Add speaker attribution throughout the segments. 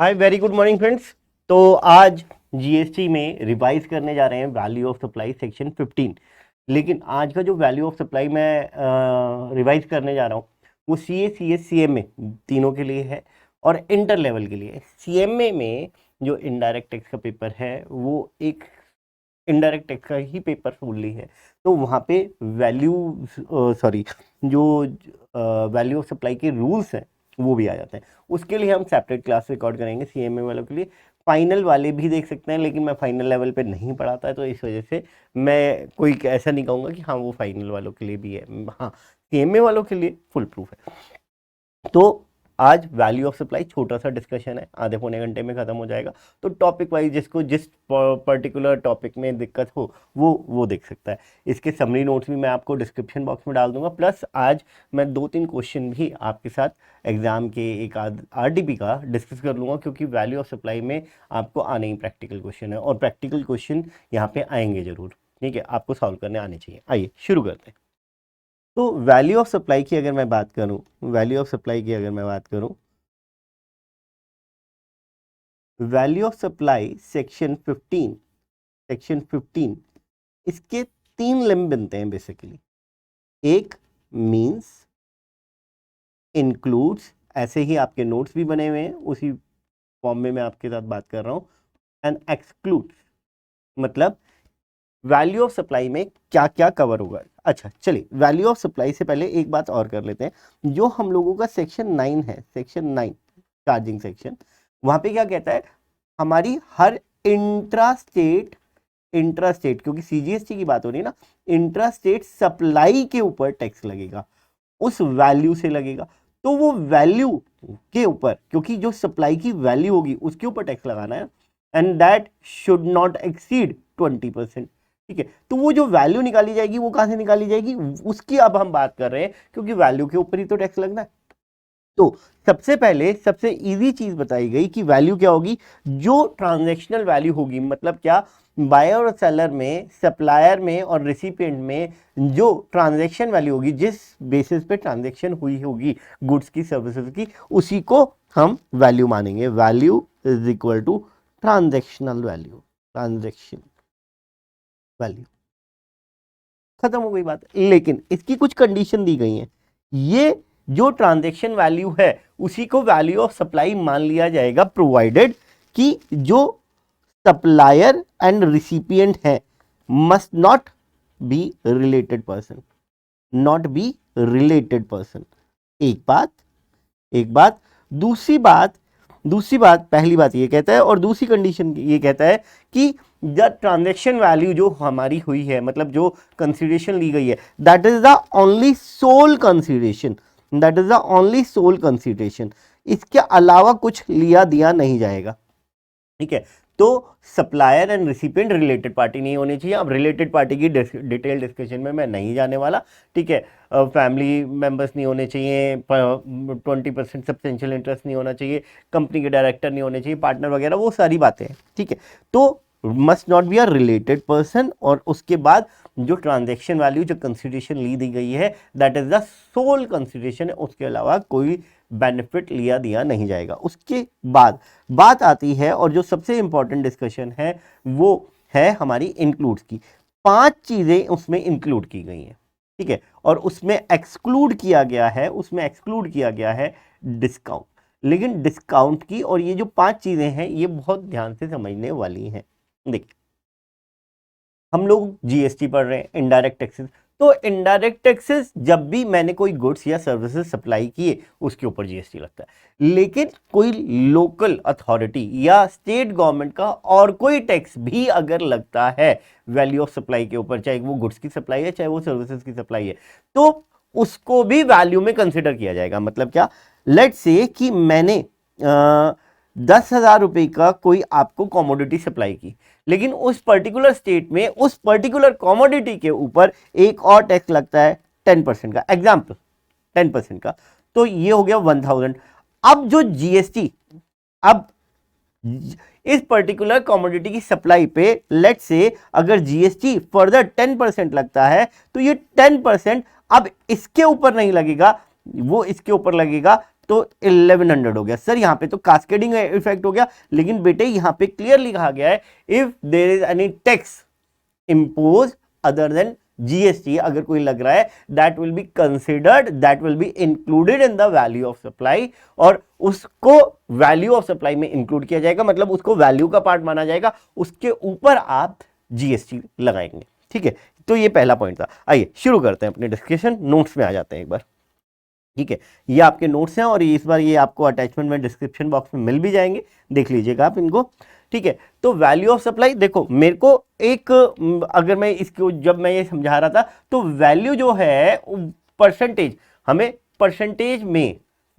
Speaker 1: हाय, very good morning friends. तो आज GST में रिवाइज करने जा रहे हैं वैल्यू ऑफ सप्लाई सेक्शन 15। लेकिन आज का जो वैल्यू ऑफ सप्लाई मैं रिवाइज करने जा रहा हूँ वो सीए, सीएस, सीएमए तीनों के लिए है और इंटर लेवल के लिए। सीएमए में जो इनडायरेक्ट टैक्स का पेपर है वो एक इनडायरेक्ट टैक्स का ही पेपर फुल्ली है, तो वहाँ पे जो वैल्यू ऑफ सप्लाई के रूल्स हैं वो भी आ जाते हैं। उसके लिए हम सेपरेट क्लास रिकॉर्ड करेंगे सीएमए वालों के लिए। फाइनल वाले भी देख सकते हैं, लेकिन मैं फाइनल लेवल पे नहीं पढ़ाता है, तो इस वजह से मैं कोई ऐसा नहीं कहूँगा कि हाँ वो फाइनल वालों के लिए भी है। हाँ, सीएमए वालों के लिए फुल प्रूफ है। तो आज वैल्यू ऑफ सप्लाई छोटा सा डिस्कशन है, आधे पौने घंटे में खत्म हो जाएगा। तो टॉपिक वाइज जिसको जिस पर्टिकुलर टॉपिक में दिक्कत हो वो देख सकता है। इसके समरी नोट्स भी मैं आपको डिस्क्रिप्शन बॉक्स में डाल दूंगा। प्लस आज मैं 2-3 क्वेश्चन भी आपके साथ एग्जाम के एक आरडीपी का डिस्कस कर लूँगा, क्योंकि वैल्यू ऑफ सप्लाई में आपको आने ही प्रैक्टिकल क्वेश्चन है और प्रैक्टिकल क्वेश्चन यहाँ पे आएंगे जरूर। ठीक है, आपको सॉल्व करने आने चाहिए। आइए शुरू करते हैं। तो वैल्यू ऑफ सप्लाई की अगर मैं बात करूं वैल्यू ऑफ सप्लाई सेक्शन 15 इसके 3 लिम्ब बनते हैं बेसिकली। एक मींस, इंक्लूड्स, ऐसे ही आपके नोट्स भी बने हुए हैं, उसी फॉर्म में मैं आपके साथ बात कर रहा हूं, एंड एक्सक्लूड्स, मतलब वैल्यू ऑफ सप्लाई में क्या क्या कवर होगा। अच्छा चलिए, वैल्यू ऑफ सप्लाई से पहले एक बात और कर लेते हैं। जो हम लोगों का सेक्शन 9 है, सेक्शन 9 चार्जिंग सेक्शन, वहां पे क्या कहता है, हमारी हर इंट्रा स्टेट क्योंकि सीजीएसटी की बात हो रही है ना, इंट्रा स्टेट सप्लाई के ऊपर टैक्स लगेगा, उस वैल्यू से लगेगा। तो वो वैल्यू के ऊपर, क्योंकि जो सप्लाई की वैल्यू होगी उसके ऊपर टैक्स लगाना है, and that should not exceed 20%। ठीक है, तो वो जो वैल्यू निकाली जाएगी वो कहां से निकाली जाएगी, उसकी अब हम बात कर रहे हैं, क्योंकि वैल्यू के ऊपर ही तो टैक्स लगना है। तो सबसे पहले सबसे इजी चीज बताई गई कि वैल्यू क्या होगी, जो ट्रांजैक्शनल वैल्यू होगी, मतलब क्या, बायर और सेलर में, सप्लायर में और रिसिपिएंट में जो ट्रांजैक्शन वैल्यू होगी, जिस बेसिस पे ट्रांजैक्शन हुई होगी गुड्स की, सर्विसेज की, उसी को हम वैल्यू मानेंगे। Value is equal to transactional value, transaction value. खत्म हो गई बात। लेकिन इसकी कुछ कंडीशन दी गई हैं। ये जो ट्रांजैक्शन वैल्यू है उसी को वैल्यू ऑफ सप्लाई मान लिया जाएगा, प्रोवाइडेड कि जो सप्लायर एंड रिसिपिएंट है must not be related person, एक बात। दूसरी बात पहली बात ये कहता है, और दूसरी कंडीशन ये कहता है कि द ट्रांजैक्शन वैल्यू जो हमारी हुई है, मतलब जो कंसीडरेशन ली गई है, that is the only sole consideration, इसके अलावा कुछ लिया दिया नहीं जाएगा। ठीक है, तो supplier and recipient related party नहीं होनी चाहिए। अब रिलेटेड पार्टी की डिटेल डिस्कशन में मैं नहीं जाने वाला। ठीक है, फैमिली मेंबर्स नहीं होने चाहिए, 20% सब्सटेंशियल इंटरेस्ट नहीं होना चाहिए, कंपनी के डायरेक्टर नहीं होने चाहिए, पार्टनर वगैरह, वो सारी बातें हैं। ठीक है, तो must not be a related person, और उसके बाद जो ट्रांजैक्शन वैल्यू, जो कंसिडरेशन ली दी गई है, that is the sole consideration, उसके अलावा कोई बेनिफिट लिया दिया नहीं जाएगा। उसके बाद बात आती है, और जो सबसे इंपॉर्टेंट डिस्कशन है वो है हमारी इंक्लूड्स की। 5 चीजें उसमें इंक्लूड की गई हैं। ठीक है, और उसमें एक्सक्लूड किया गया है डिस्काउंट। लेकिन डिस्काउंट की और ये जो 5 चीजें हैं, ये बहुत ध्यान से समझने वाली हैं। देखिए, हम लोग जीएसटी पढ़ रहे हैं, इनडायरेक्ट टैक्सेस। तो इनडायरेक्ट टैक्सेस, जब भी मैंने कोई गुड्स या सर्विसेज सप्लाई किए, उसके ऊपर जीएसटी लगता है। लेकिन कोई लोकल अथॉरिटी या स्टेट गवर्नमेंट का और कोई टैक्स भी अगर लगता है वैल्यू ऑफ सप्लाई के ऊपर, चाहे वो गुड्स की सप्लाई है, चाहे वो सर्विसेज की सप्लाई है, तो उसको भी वैल्यू में कंसिडर किया जाएगा। मतलब क्या, लेट्स से कि मैंने 10,000 रुपए का कोई आपको कॉमोडिटी सप्लाई की, लेकिन उस पर्टिकुलर स्टेट में उस पर्टिकुलर कॉमोडिटी के ऊपर एक और टैक्स लगता है 10% का, एग्जाम्पल 10% का, तो ये हो गया 1,000। अब जो जीएसटी, अब इस पर्टिकुलर कॉमोडिटी की सप्लाई पे लेट्स से अगर जीएसटी फर्दर 10% लगता है, तो ये 10% अब इसके ऊपर नहीं लगेगा, वो इसके ऊपर लगेगा तो 1100 हो गया। सर यहाँ पे तो कास्केडिंग इफेक्ट हो गया, लेकिन बेटे यहाँ पे क्लियरली कहा गया है if there is any tax impose other than GST, अगर कोई लग रहा है that will be considered, that will be included in the value of supply, और उसको वैल्यू ऑफ सप्लाई में इंक्लूड किया जाएगा, मतलब उसको वैल्यू का पार्ट माना जाएगा, उसके ऊपर आप जीएसटी लगाएंगे। ठीक है, तो ये पहला पॉइंट था। आइए शुरू करते हैं अपने डिस्कशन, नोट्स में आ जाते हैं एक बार। ठीक है, ये आपके नोट्स हैं और इस बार ये आपको अटैचमेंट में डिस्क्रिप्शन बॉक्स में मिल भी जाएंगे, देख लीजिएगा आप इनको। ठीक है, तो वैल्यू ऑफ सप्लाई देखो, मेरे को एक अगर मैं इसको जब मैं ये समझा रहा था तो वैल्यू जो है परसेंटेज, हमें परसेंटेज में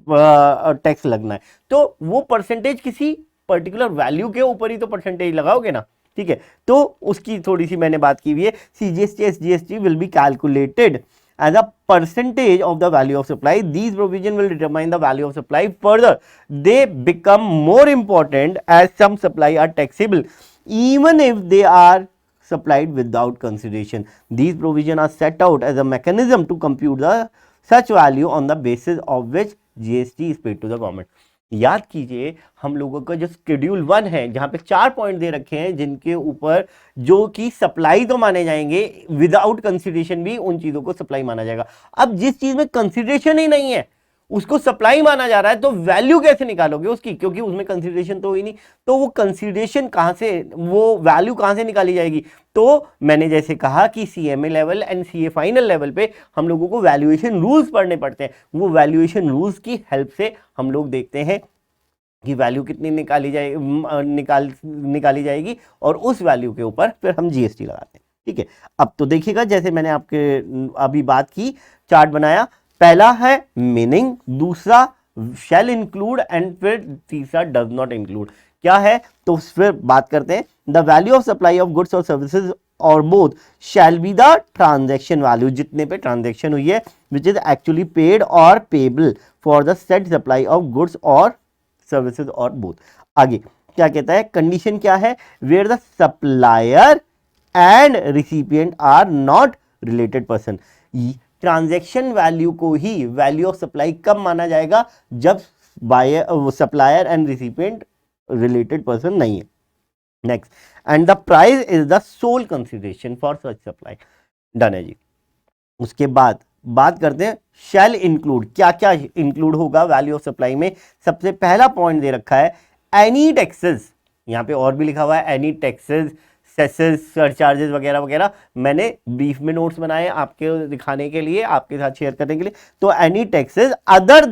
Speaker 1: टैक्स लगना है, तो वो परसेंटेज किसी पर्टिकुलर वैल्यू के ऊपर ही तो परसेंटेज लगाओगे ना। ठीक है, तो उसकी थोड़ी सी मैंने बात की हुई है। CGST SGST will be calculated as a percentage of the value of supply. These provision will determine the value of supply. Further, they become more important as some supply are taxable even if they are supplied without consideration. These provision are set out as a mechanism to compute the such value on the basis of which GST is paid to the government. याद कीजिए हम लोगों का जो schedule 1 है, जहां पे 4 point दे रखे हैं जिनके ऊपर जो कि सप्लाई तो माने जाएंगे, विदाउट कंसीडरेशन भी उन चीजों को सप्लाई माना जाएगा। अब जिस चीज में कंसीडरेशन ही नहीं है उसको सप्लाई माना जा रहा है, तो वैल्यू कैसे निकालोगे उसकी, क्योंकि उसमें कंसीडरेशन तो हुई नहीं। तो वो कंसीडरेशन कहां से, वो वैल्यू कहां से निकाली जाएगी? तो मैंने जैसे कहा कि CMA level and CA final level पे हम लोगों को वैल्यूएशन रूल्स पढ़ने पड़ते हैं। वो वैल्यूएशन रूल्स की हेल्प से हम लोग देखते हैं कि वैल्यू कितनी निकाली जाएगी और उस वैल्यू के ऊपर फिर हम जीएसटी लगाते हैं। ठीक है, अब तो देखिएगा जैसे मैंने आपके अभी बात की, चार्ट बनाया, पहला है मीनिंग, दूसरा शैल इंक्लूड एंड फिर तीसरा डज नॉट इंक्लूड। क्या है तो फिर बात करते हैं। The value of supply of goods और सर्विसेज और both shall be the transaction value, जितने पे ट्रांजैक्शन हुई है, विच इज एक्चुअली पेड और payable for the set supply of goods और सर्विसेज और बोथ। आगे क्या कहता है, कंडीशन क्या है, where the supplier and recipient are not related person. Transaction value को ही वैल्यू ऑफ सप्लाई कब माना जाएगा, जब supplier and recipient related person नहीं है। Next, and the price is the sole consideration for such supply. Done है जी। उसके बाद बात करते हैं शैल इंक्लूड, क्या क्या इंक्लूड होगा वैल्यू ऑफ सप्लाई में। सबसे पहला पॉइंट दे रखा है एनी टैक्सेस, यहाँ पे और भी लिखा हुआ है एनी टैक्सेस, सेसेस, सरचार्जेस वगैरह वगैरह। मैंने ब्रीफ में नोट्स बनाए आपके दिखाने के लिए, आपके साथ शेयर करने के लिए। तो any taxes other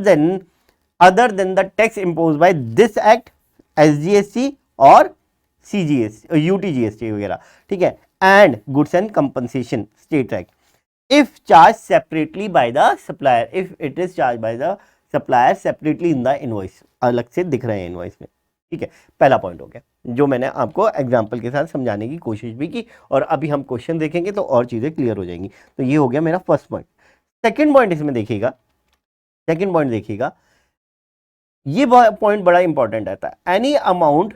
Speaker 1: than the tax impose by this act, SGST और सीजीएसटी, यूटीजीएसटी वगैरह। ठीक है, and goods and compensation state act if charged separately by the supplier, if it is charged by the supplier separately in the invoice, अलग से दिख रहे हैं invoice में। ठीक है, पहला पॉइंट हो गया जो मैंने आपको एग्जांपल के साथ समझाने की कोशिश भी की, और अभी हम क्वेश्चन देखेंगे तो और चीजें क्लियर हो जाएंगी। तो ये हो गया मेरा फर्स्ट पॉइंट। सेकंड पॉइंट इसमें देखिएगा, सेकंड पॉइंट देखिएगा, ये पॉइंट बड़ा इंपॉर्टेंट रहता है। Any amount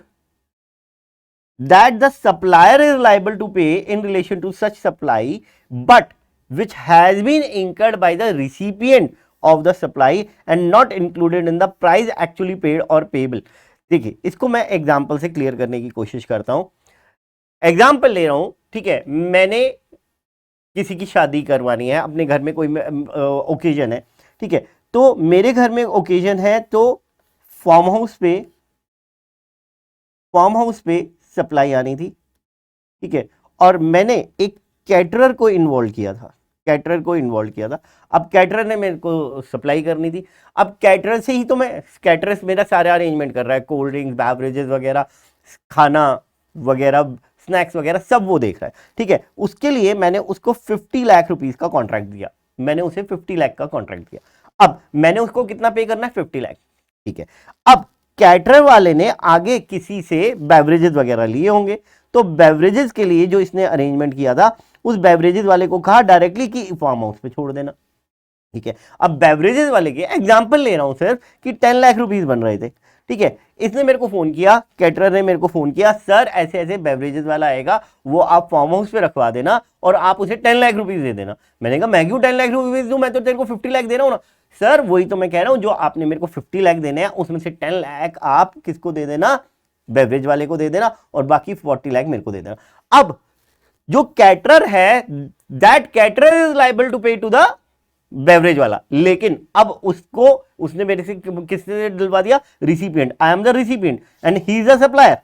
Speaker 1: that the supplier is liable to pay in relation to such supply but which has been incurred by the recipient of the supply and not included in the price actually paid or payable। देखिए इसको मैं example से clear करने की कोशिश करता हूं। Example ले रहा हूं, ठीक है, मैंने किसी की शादी करवानी है, अपने घर में कोई ओकेजन है। ठीक है, तो मेरे घर में ओकेजन है, तो फार्म हाउस पे सप्लाई आनी थी। ठीक है, और मैंने एक कैटरर को इन्वॉल्व किया था, अब कैटरर ने मेरे को सप्लाई करनी थी। अब कैटरर से ही तो मैं, कैटरर मेरा सारा अरेंजमेंट कर रहा है, कोल्ड ड्रिंक्स, बेवरेजेस वगैरह, खाना वगैरह, स्नैक्स वगैरह सब वो देख रहा है। ठीक है, उसके लिए मैंने उसको 50 लाख रुपीस का कॉन्ट्रैक्ट दिया, मैंने उसे 50 लाख का कॉन्ट्रैक्ट दिया। अब मैंने उसको कितना पे करना है, 50 लाख। ठीक है, अब कैटरर वाले ने आगे किसी से बेवरेजेस वगैरह लिए होंगे, तो बेवरेजेस के लिए जो इसने अरेंजमेंट किया था, उस बेवरेजेस वाले को कहा डायरेक्टली कि फार्म हाउस पे छोड़ देना। ठीक है, अब बेवरेजेस वाले के एग्जांपल ले रहा हूं सिर्फ कि 10 लाख रुपीस बन रहे थे। ठीक है, इसने मेरे को फोन किया, कैटरर ने मेरे को फोन किया, सर ऐसे ऐसे बेवरेजेस वाला आएगा, वो आप फार्म हाउस पे रखवा देना और आप उसे 10 लाख रुपीस दे देना। मैंने कहा मैं क्यों 10 लाख रुपीस दूं, मैं तो तेरे को 50 लाख दे रहा हूं ना। सर वही तो मैं कह रहा हूं, जो आपने मेरे को 50 लाख देने हैं उसमें से 10 लाख आप किसको दे देना, बेवरेज वाले को दे देना, और बाकी 40 लाख मेरे को दे देना। अब जो कैटरर है, that caterer is liable to pay to the beverage वाला, लेकिन अब उसको उसने मेरे से किसने दिलवा दिया, recipient. I am the recipient and he is the supplier.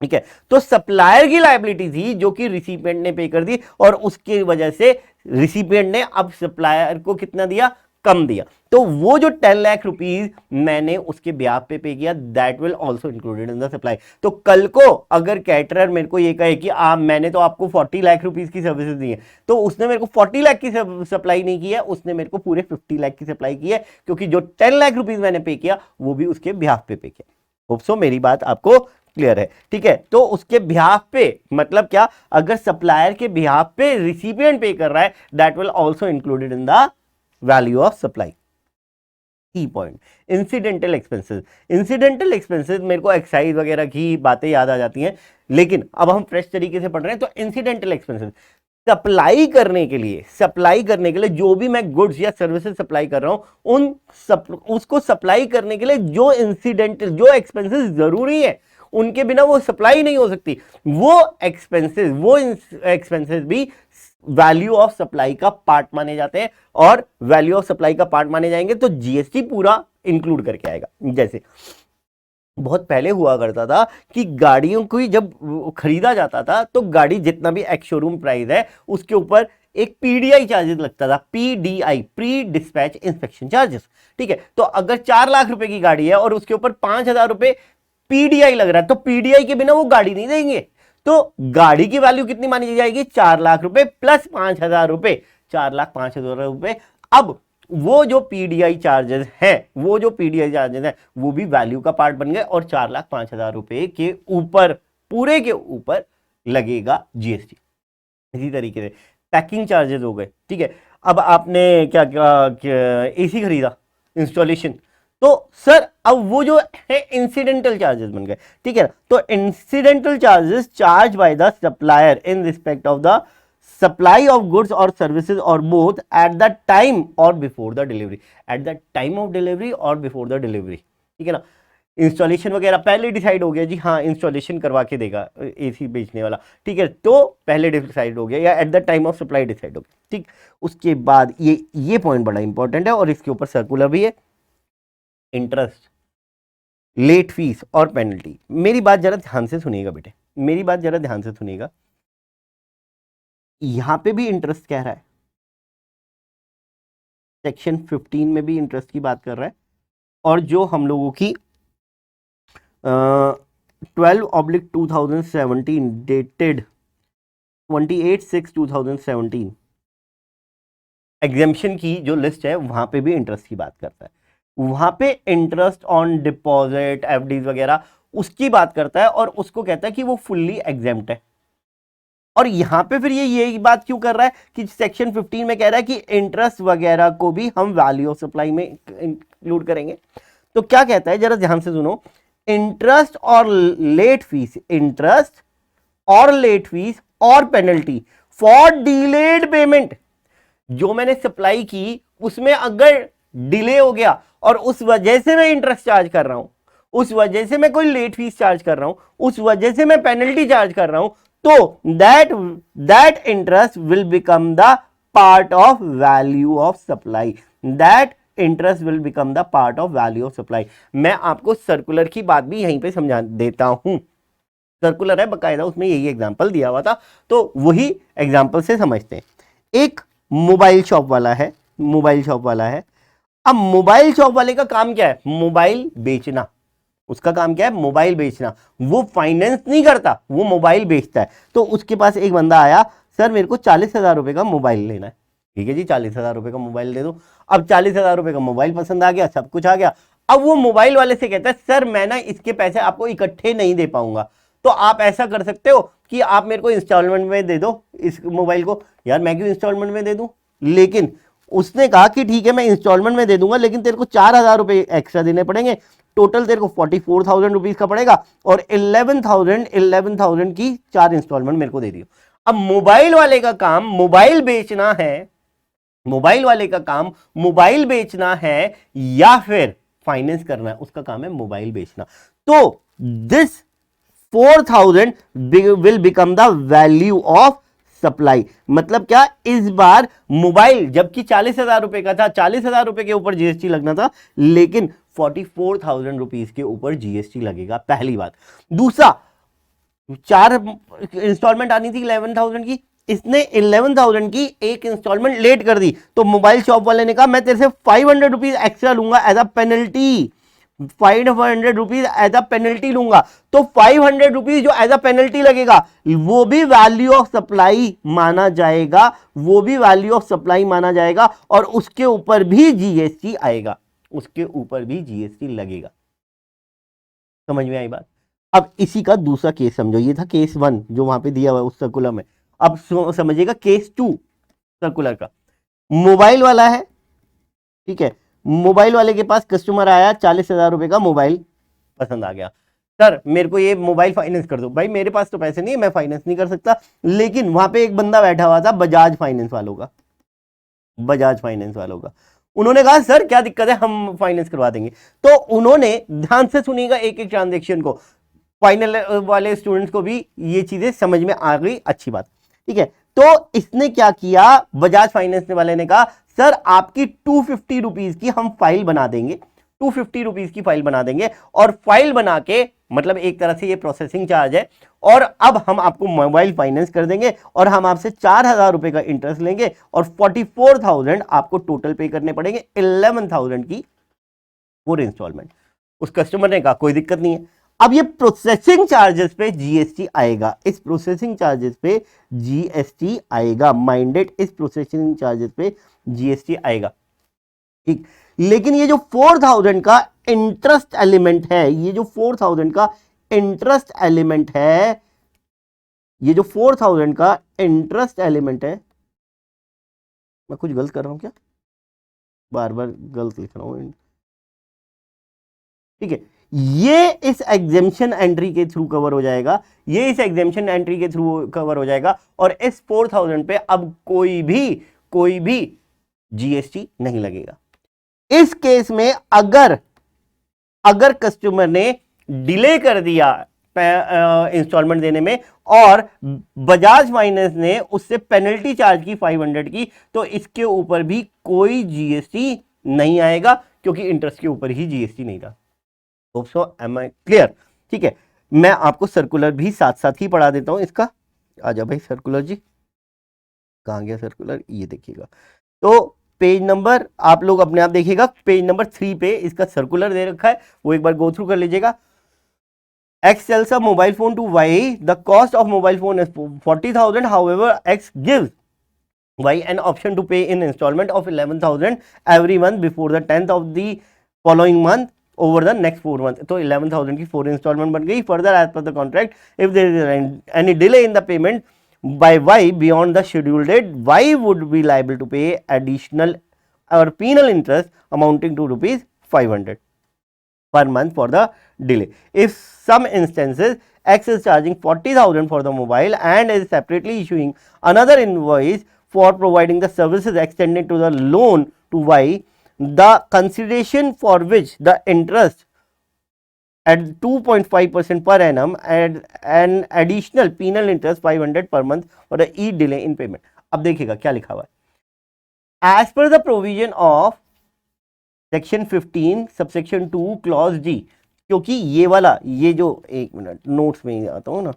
Speaker 1: ठीक है, तो सप्लायर की लायबिलिटी थी जो कि रिसिपिएंट ने पे कर दी, और उसकी वजह से रिसिपिएंट ने अब सप्लायर को कितना दिया, कम दिया। तो वो जो 10 लाख रुपीज मैंने उसके ब्याज पे किया, that will also included in the supply. तो कल को अगर कैटरर मेरे को ये कहे कि मैंने तो आपको 40 लाख रुपीज की सर्विसेज दी है, तो उसने मेरे को 40 लाख की सप्लाई नहीं की है, उसने मेरे को पूरे 50 लाख की सप्लाई की है, क्योंकि जो 10 लाख रुपीज मैंने पे किया वो भी उसके ब्याज पे किया। होप सो मेरी बात आपको क्लियर है। ठीक है, तो उसके बिहाफ पे मतलब क्या, अगर सप्लायर के बिहाफ पे रिसिपिएंट पे कर रहा है, that will also included in the value of supply. Key point, incidental expenses. Incidental expenses मेरे को एक्साइज वगैरह की बातें याद आ जाती हैं, लेकिन अब हम फ्रेश तरीके से पढ़ रहे हैं। तो इंसिडेंटल एक्सपेंसेस सप्लाई करने के लिए जो भी मैं गुड्स या सर्विसेज सप्लाई कर रहा हूं, उसको सप्लाई करने के लिए जो इंसिडेंटल, जो एक्सपेंसेस जरूरी है, उनके बिना वो सप्लाई नहीं हो सकती। वो एक्सपेंसेस भी वैल्यू ऑफ सप्लाई का पार्ट माने जाते हैं, और वैल्यू ऑफ सप्लाई का पार्ट माने जाएंगे तो जीएसटी पूरा इंक्लूड करके आएगा। जैसे बहुत पहले हुआ करता था कि गाड़ियों को जब खरीदा जाता था तो गाड़ी जितना भी एक्स शोरूम प्राइस है उसके ऊपर एक पीडीआई चार्जेस लगता था, PDI, pre dispatch inspection charges. ठीक है, तो अगर 4 लाख रुपए की गाड़ी है और उसके ऊपर 5,000 रुपए पीडीआई लग रहा है, तो पीडीआई के बिना वो गाड़ी नहीं देंगे। तो गाड़ी की वैल्यू कितनी मानी जाएगी, 4 लाख रुपए प्लस 5,000 रुपए, 4,05,000 रुपए। अब वो जो पीडीआई चार्जेस हैं, वो भी वैल्यू का पार्ट बन गए, और 4,05,000 रुपए के ऊपर, पूरे के ऊपर लगेगा जीएसटी। इसी तरीके से पैकिंग चार्जेस हो गए। ठीक है, अब आपने क्या एसी खरीदा, इंस्टॉलेशन, तो सर अब वो जो है इंसिडेंटल चार्जेस बन गए। ठीक है, तो incidental charges charge by the supplier in respect of the supply of goods और सर्विसेज और बोथ एट द टाइम और before the delivery, eight the time of delivery और बिफोर द डिलीवरी। ठीक है ना, इंस्टॉलेशन वगैरह पहले डिसाइड हो गया जी, हाँ इंस्टॉलेशन करवा के देगा एसी बेचने वाला। ठीक है, तो पहले डिसाइड हो गया, या eight the time of supply decide हो गया। ठीक, उसके बाद ये पॉइंट बड़ा इंपॉर्टेंट है, और इसके ऊपर सर्कुलर भी है, इंटरेस्ट, लेट फीस और पेनल्टी। मेरी बात जरा ध्यान से सुनिएगा बेटे, मेरी बात जरा ध्यान से सुनिएगा। यहां पे भी इंटरेस्ट कह रहा है, सेक्शन 15 में भी इंटरेस्ट की बात कर रहा है, और जो हम लोगों की 12/2017 डेटेड 28/6/2017 एग्जेम्पशन की जो लिस्ट है, वहां पे भी इंटरेस्ट की बात करता है। वहां पे इंटरेस्ट ऑन डिपॉजिट, एफडीज वगैरह उसकी बात करता है, और उसको कहता है कि वो फुल्ली एग्जेम्प्ट है। और यहां पे फिर ये बात क्यों कर रहा है कि सेक्शन 15 में कह रहा है कि इंटरेस्ट वगैरह को भी हम वैल्यू ऑफ सप्लाई में इंक्लूड करेंगे। तो क्या कहता है, जरा ध्यान से सुनो, इंटरेस्ट और लेट फीस, इंटरेस्ट और लेट फीस और पेनल्टी फॉर डिलेड पेमेंट। जो मैंने सप्लाई की उसमें अगर डिले हो गया और उस वजह से मैं इंटरेस्ट चार्ज कर रहा हूं, उस वजह से मैं कोई लेट फीस चार्ज कर रहा हूं, उस वजह से मैं पेनल्टी चार्ज कर रहा हूं, तो that interest will become the part of value of supply, that interest will become the part of value of supply. मैं आपको सर्कुलर की बात भी यहीं पे समझा देता हूं, सर्कुलर है बकायदा, उसमें यही एग्जांपल दिया हुआ था, तो वही एग्जांपल से समझते हैं। एक मोबाइल शॉप वाला है, अब मोबाइल शॉप वाले का काम क्या है, मोबाइल बेचना। उसका काम क्या है, मोबाइल बेचना। वो फाइनेंस नहीं करता, वो मोबाइल बेचता है। तो उसके पास एक बंदा आया, सर मेरे को 40,000 रुपए का मोबाइल लेना है। ठीक है जी, 40,000 रुपए का मोबाइल दे दो। अब 40,000 रुपए का मोबाइल पसंद आ गया, सब कुछ आ गया। अब वो मोबाइल वाले से कहता है, सर मैं ना इसके पैसे आपको इकट्ठे नहीं दे पाऊंगा, तो आप ऐसा कर सकते हो कि आप मेरे को इंस्टॉलमेंट में दे दो इस मोबाइल को। यार मैं क्यों इंस्टॉलमेंट में दे दूं, लेकिन उसने कहा कि ठीक है मैं इंस्टॉलमेंट में दे दूंगा, लेकिन तेरे को 4,000 रुपए एक्स्ट्रा देने पड़ेंगे, टोटल तेरे को 44,000 रुपीज का पड़ेगा, और 11,000 की 4 इंस्टॉलमेंट मेरे को दे दियो। अब मोबाइल वाले का काम मोबाइल बेचना है, मोबाइल वाले का काम मोबाइल बेचना है या फिर फाइनेंस करना है, उसका काम है मोबाइल बेचना। तो this 4000 will become the value of supply. मतलब क्या, इस बार मोबाइल जबकि 40,000 रुपए का था, 40,000 रुपए के ऊपर जीएसटी लगना था, लेकिन 44,000 रुपीज के ऊपर जीएसटी लगेगा, पहली बात। दूसरा, 4 इंस्टॉलमेंट आनी थी 11,000 की, इसने 11,000 की एक इंस्टॉलमेंट लेट कर दी, तो मोबाइल शॉप वाले ने कहा मैं तेरे से 500 रुपीज एक्स्ट्रा लूंगा as a penalty, 500 rupees as a penalty लूंगा। तो 500 रुपीज जो एज अ पेनल्टी लगेगा वो भी वैल्यू ऑफ सप्लाई माना जाएगा, वो भी वैल्यू ऑफ सप्लाई माना जाएगा, और उसके ऊपर भी जीएसटी आएगा, उसके ऊपर भी जीएसटी लगेगा। समझ में आई बात? अब इसी का दूसरा केस समझो, ये था केस 1 जो वहां पे दिया हुआ है उस सर्कुलर में। अब समझिएगा केस 2 सर्कुलर का। मोबाइल वाला है, ठीक है, मोबाइल वाले के पास कस्टमर आया, 40,000 रुपए का मोबाइल पसंद आ गया, सर मेरे को ये मोबाइल फाइनेंस कर दो। भाई मेरे पास तो पैसे नहीं है, मैं फाइनेंस नहीं कर सकता, लेकिन वहां पे एक बंदा बैठा हुआ था बजाज फाइनेंस वालों का, बजाज फाइनेंस वालों का। उन्होंने कहा सर क्या दिक्कत है, हम फाइनेंस करवा देंगे। तो उन्होंने, ध्यान से सुनिएगा एक एक ट्रांजेक्शन को, फाइनल वाले स्टूडेंट्स को भी ये चीजें समझ में आ गई, अच्छी बात, ठीक है। तो इसने क्या किया, बजाज फाइनेंस वाले ने कहा सर आपकी 250 रुपीज की हम फाइल बना देंगे, 250 रुपीज की फाइल बना देंगे, और फाइल बना के, मतलब एक तरह से ये प्रोसेसिंग चार्ज है, और अब हम आपको मोबाइल फाइनेंस कर देंगे, और हम आपसे 4,000 रुपए का इंटरेस्ट लेंगे, और 44,000 आपको टोटल पे करने पड़ेंगे, 11,000 की 4 इंस्टॉलमेंट। उस कस्टमर ने कहा कोई दिक्कत नहीं है। अब ये प्रोसेसिंग चार्जेस पे जीएसटी आएगा, इस प्रोसेसिंग चार्जेस पे जीएसटी आएगा, माइंडेड, इस प्रोसेसिंग चार्जेस पे जीएसटी आएगा, ठीक। लेकिन ये जो 4,000 का इंटरेस्ट एलिमेंट है, ये जो 4,000 का इंटरेस्ट एलिमेंट है, ये जो 4,000 का इंटरेस्ट एलिमेंट है, मैं कुछ गलत कर रहा हूं क्या, बार बार गलत लिख रहा हूं, ठीक है। ये इस एग्जेम्पशन एंट्री के थ्रू कवर हो जाएगा, ये इस एग्जेम्पशन एंट्री के थ्रू कवर हो जाएगा, और इस 4,000 पे अब कोई भी जीएसटी नहीं लगेगा। इस केस में अगर कस्टमर ने डिले कर दिया इंस्टॉलमेंट देने में, और बजाज फाइनेंस ने उससे पेनल्टी चार्ज की 500 की, तो इसके ऊपर भी कोई जीएसटी नहीं आएगा, क्योंकि इंटरेस्ट के ऊपर ही जीएसटी नहीं था। सो एम आई क्लियर? ठीक है, मैं आपको सर्कुलर भी साथ साथ ही पढ़ा देता हूं इसका। आ जाओ भाई सर्कुलर जी, कहां गया सर्कुलर, ये देखिएगा। तो पेज नंबर आप लोग अपने आप देखिएगा, पेज नंबर 3 पे इसका सर्कुलर दे रखा है, वो एक बार गो थ्रू कर लीजिएगा। X sells a mobile phone to Y. The cost of mobile phone is 40,000. However, X gives Y an option to pay in installment of 11,000 every month before the 10th of the following month over the next 4 months. तो 11,000 की 4 installment बन गई. Further, as per the contract, if there is any delay in the payment by Y beyond the scheduled date, Y would be liable to pay additional or penal interest amounting to rupees 500 per month for the delay. If some instances X is charging 40,000 for the mobile and is separately issuing another invoice for providing the services extended to the loan to Y, the consideration for which the interest at 2.5% per annum and an additional penal interest 500 per month for the e delay in payment. अब देखिएगा क्या लिखा हुआ है, as per the provision of section 15 subsection 2 clause D, क्योंकि ये वाला, ये जो, एक मिनट नोट्स में ही आता हूं ना,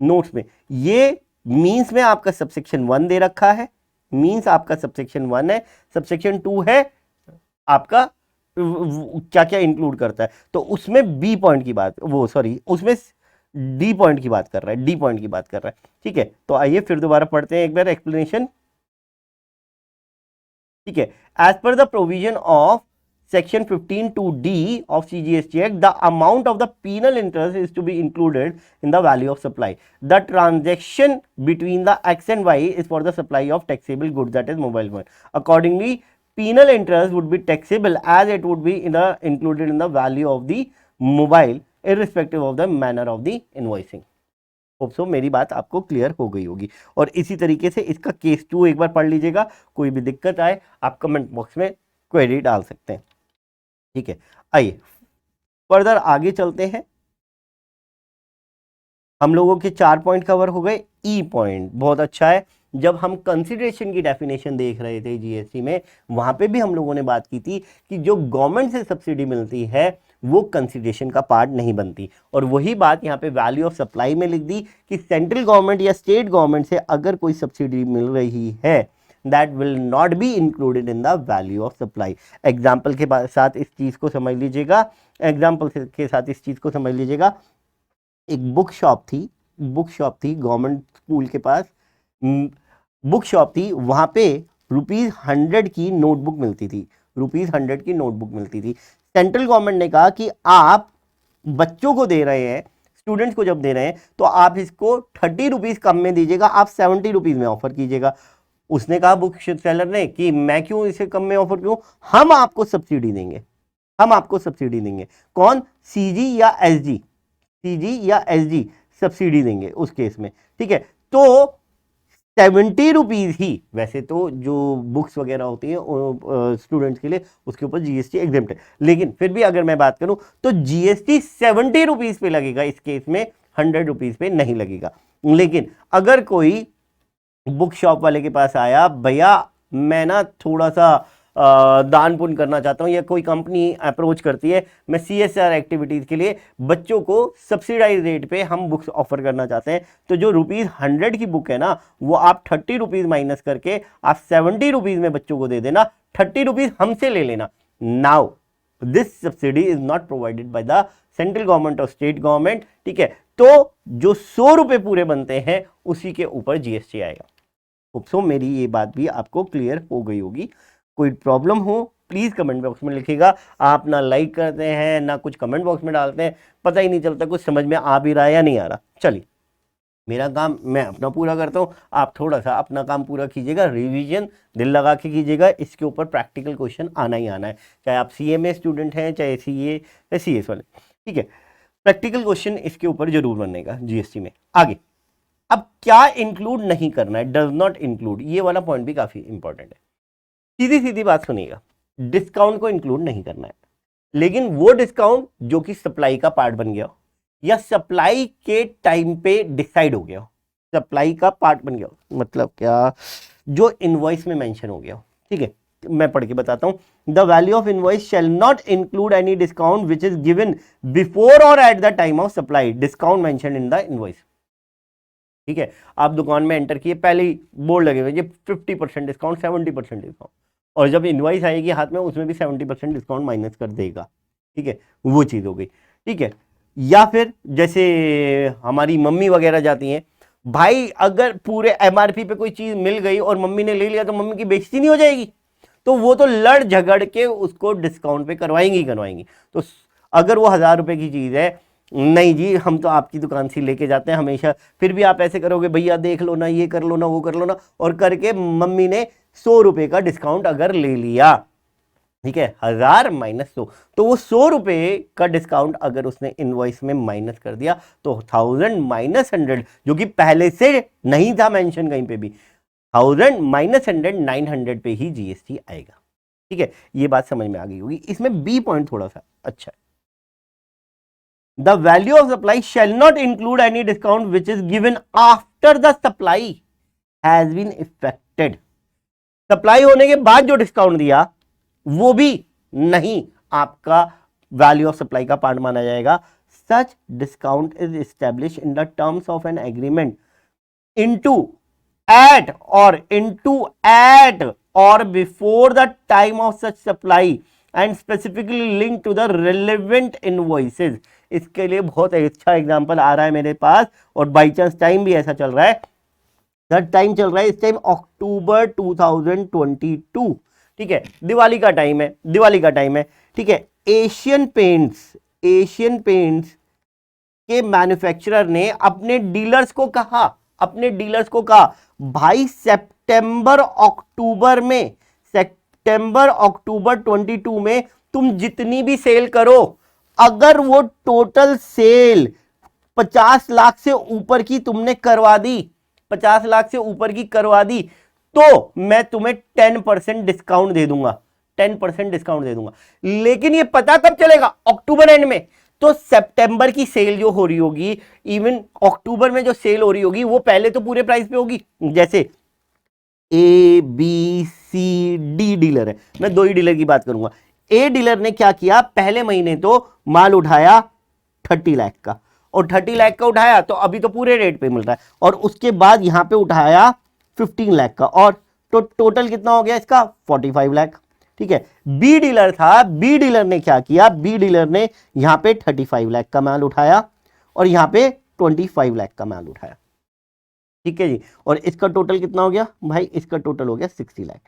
Speaker 1: नोट्स में ये मींस में आपका सबसेक्शन 1 दे रखा है, मींस आपका सबसेक्शन 1 है, सबसेक्शन 2 है आपका क्या क्या इंक्लूड करता है, तो उसमें बी पॉइंट की बात, वो सॉरी उसमें डी पॉइंट की बात कर रहा है, डी पॉइंट की बात कर रहा है, ठीक है। तो आइए फिर दोबारा पढ़ते हैं एक बार एक्सप्लेनेशन, ठीक है। As per the provision of Section 15(2)(d) of CGST Act, the amount of the penal interest is to be included in the value of supply. The transaction between the X and Y is for the supply of taxable goods, that is mobile phone. Accordingly, penal interest would be taxable as it would be included in the value of the mobile, irrespective of the manner of the invoicing. Hope so मेरी बात आपको clear हो गई होगी। और इसी तरीके से इसका केस 2 एक बार पढ़ लीजिएगा, कोई भी दिक्कत आए आप कमेंट बॉक्स में क्वेरी डाल सकते हैं। ठीक है, आइए फर्दर आगे चलते हैं। हम लोगों के 4 पॉइंट कवर हो गए। ई पॉइंट बहुत अच्छा है। जब हम कंसिडरेशन की डेफिनेशन देख रहे थे जीएसटी में, वहां पे भी हम लोगों ने बात की थी कि जो गवर्नमेंट से सब्सिडी मिलती है वो कंसिडरेशन का पार्ट नहीं बनती। और वही बात यहाँ पे वैल्यू ऑफ सप्लाई में लिख दी कि सेंट्रल गवर्नमेंट या स्टेट गवर्नमेंट से अगर कोई सब्सिडी मिल रही है that will not be included in the value of supply. Example के साथ इस चीज को समझ लीजिएगा, एग्जाम्पल के साथ इस चीज को समझ लीजिएगा। एक बुक शॉप थी गवर्नमेंट स्कूल के पास, बुक शॉप थी, वहां पे ₹100 की नोटबुक मिलती थी, ₹100 की नोटबुक मिलती थी। सेंट्रल गवर्नमेंट ने कहा कि आप बच्चों को दे रहे हैं, स्टूडेंट्स को जब दे रहे हैं तो आप इसको ₹30 कम में दीजिएगा, आप ₹70 में ऑफर कीजिएगा। उसने कहा बुक सेलर ने कि मैं क्यों इसे कम में ऑफर करूं, हम आपको सब्सिडी देंगे, हम आपको सब्सिडी देंगे। कौन, सीजी या एसजी, सीजी या एसजी सब्सिडी देंगे उस केस में। ठीक है, तो ₹70 ही, वैसे तो जो बुक्स वगैरह होती है स्टूडेंट्स के लिए उसके ऊपर जीएसटी एग्जेम्प्ट है, लेकिन फिर भी अगर मैं बात करूं तो जीएसटी ₹70 पे लगेगा इस केस में, ₹100 पे नहीं लगेगा। लेकिन अगर कोई बुक शॉप वाले के पास आया, भैया मैं ना थोड़ा सा दान पुण्य करना चाहता हूं, या कोई कंपनी अप्रोच करती है मैं सीएसआर एक्टिविटीज के लिए बच्चों को सब्सिडाइज रेट पे हम बुक्स ऑफर करना चाहते हैं, तो जो ₹100 की बुक है ना वो आप ₹30 माइनस करके आप ₹70 में बच्चों को दे देना, ₹30 हमसे ले लेना। Now this subsidy is not provided by the central government और स्टेट गवर्नमेंट। ठीक है, तो जो ₹100 पूरे बनते हैं उसी के ऊपर जीएसटी आएगा। सो मेरी ये बात भी आपको क्लियर हो गई होगी। कोई प्रॉब्लम हो प्लीज कमेंट बॉक्स में लिखिएगा। आप ना लाइक करते हैं ना कुछ कमेंट बॉक्स में डालते हैं, पता ही नहीं चलता कुछ समझ में आ भी रहा है या नहीं आ रहा। चलिए, मेरा काम मैं अपना पूरा करता हूँ, आप थोड़ा सा अपना काम पूरा कीजिएगा, रिवीजन दिल लगा के कीजिएगा। इसके ऊपर प्रैक्टिकल क्वेश्चन आना ही आना है, चाहे आप सीएमए स्टूडेंट हैं चाहे सीए या सीएस वाले। ठीक है, प्रैक्टिकल क्वेश्चन इसके ऊपर जरूर बनेगा जीएसटी में। आगे अब क्या इंक्लूड नहीं करना है, डज नॉट इंक्लूड, ये वाला पॉइंट भी काफी इंपॉर्टेंट है। सीधी सीधी बात सुनिएगा, डिस्काउंट को इंक्लूड नहीं करना है, लेकिन वो डिस्काउंट जो कि सप्लाई का पार्ट बन गया हो या सप्लाई के टाइम पे डिसाइड हो गया हो, सप्लाई का पार्ट बन गया हो, मतलब क्या, जो इनवॉइस में मेंशन हो गया हो। ठीक है, मैं पढ़ के बताता हूं। The value of invoice shall not include any discount which is given before और at the time of supply, discount mention in the invoice. ठीक है, आप दुकान में एंटर किए, पहले ही बोर्ड लगे हुए 50% डिस्काउंट, 70% डिस्काउंट, और जब इनवॉइस आएगी हाथ में उसमें भी 70% डिस्काउंट माइनस कर देगा। ठीक है, वो चीज हो गई। ठीक है, या फिर जैसे हमारी मम्मी वगैरह जाती हैं, भाई अगर पूरे एमआरपी पे कोई चीज मिल गई और मम्मी ने ले लिया तो मम्मी की बेइज्जती नहीं हो जाएगी, तो वो तो लड़ झगड़ के उसको डिस्काउंट पे करवाएंगी। तो अगर वो ₹1000 की चीज है, नहीं जी हम तो आपकी दुकान से लेके जाते हैं हमेशा, फिर भी आप ऐसे करोगे भैया देख लो ना, ये कर लो ना, वो कर लो ना, और करके मम्मी ने ₹100 का डिस्काउंट अगर ले लिया, ठीक है, 1000 माइनस 100, तो वो ₹100 का डिस्काउंट अगर उसने इनवॉइस में माइनस कर दिया तो 1000 माइनस 100, जो कि पहले से नहीं था मेंशन कहीं पे भी, 1000 माइनस 100 900 पे ही जीएसटी आएगा। ठीक है, ये बात समझ में आ गई होगी। इसमें बी पॉइंट थोड़ा सा अच्छा है, the value of supply shall not include any discount which is given after the supply has been effected। Supply होने के बाद जो डिस्काउंट दिया वो भी नहीं आपका वैल्यू ऑफ सप्लाई का पार्ट माना जाएगा। Such discount is establish in the terms of an agreement into at or before the time of such supply and specifically linked to the relevant invoices। इसके लिए बहुत अच्छा एग्जांपल आ रहा है मेरे पास, और बाई चांस टाइम भी ऐसा चल रहा है, टाइम चल रहा है इस टाइम अक्टूबर 2022। ठीक है, दिवाली का टाइम है। ठीक है, एशियन पेंट्स के मैन्युफैक्चरर ने अपने डीलर्स को कहा भाई सितंबर अक्टूबर 22 में तुम जितनी भी सेल करो, अगर वो टोटल सेल 50 लाख से ऊपर की तुमने करवा दी, 50 लाख से ऊपर की करवा दी, तो मैं तुम्हें 10% डिस्काउंट दे दूंगा, 10% डिस्काउंट दे दूंगा। लेकिन ये पता कब चलेगा? अक्टूबर एंड में। तो सितंबर की सेल जो हो रही होगी, इवन अक्टूबर में जो सेल हो रही होगी, वो पहले तो पूरे प्राइस पे होगी। जैसे A B C D dealer है, मैं 2 ही डीलर की बात करूंगा। ए डीलर ने क्या किया, पहले महीने तो माल उठाया 30 लाख का, और 30 लाख का उठाया तो अभी तो पूरे रेट पे मिल रहा है, और उसके बाद यहां पे उठाया 15 लाख का, और तो टोटल कितना हो गया इसका? 45 लाख। ठीक है, बी डीलर था, बी डीलर ने क्या किया, बी डीलर ने यहां पे 35 लाख का माल उठाया और यहां पे 25 लाख का माल उठाया। ठीक है जी, और इसका टोटल कितना हो गया भाई? इसका टोटल हो गया 60 लाख।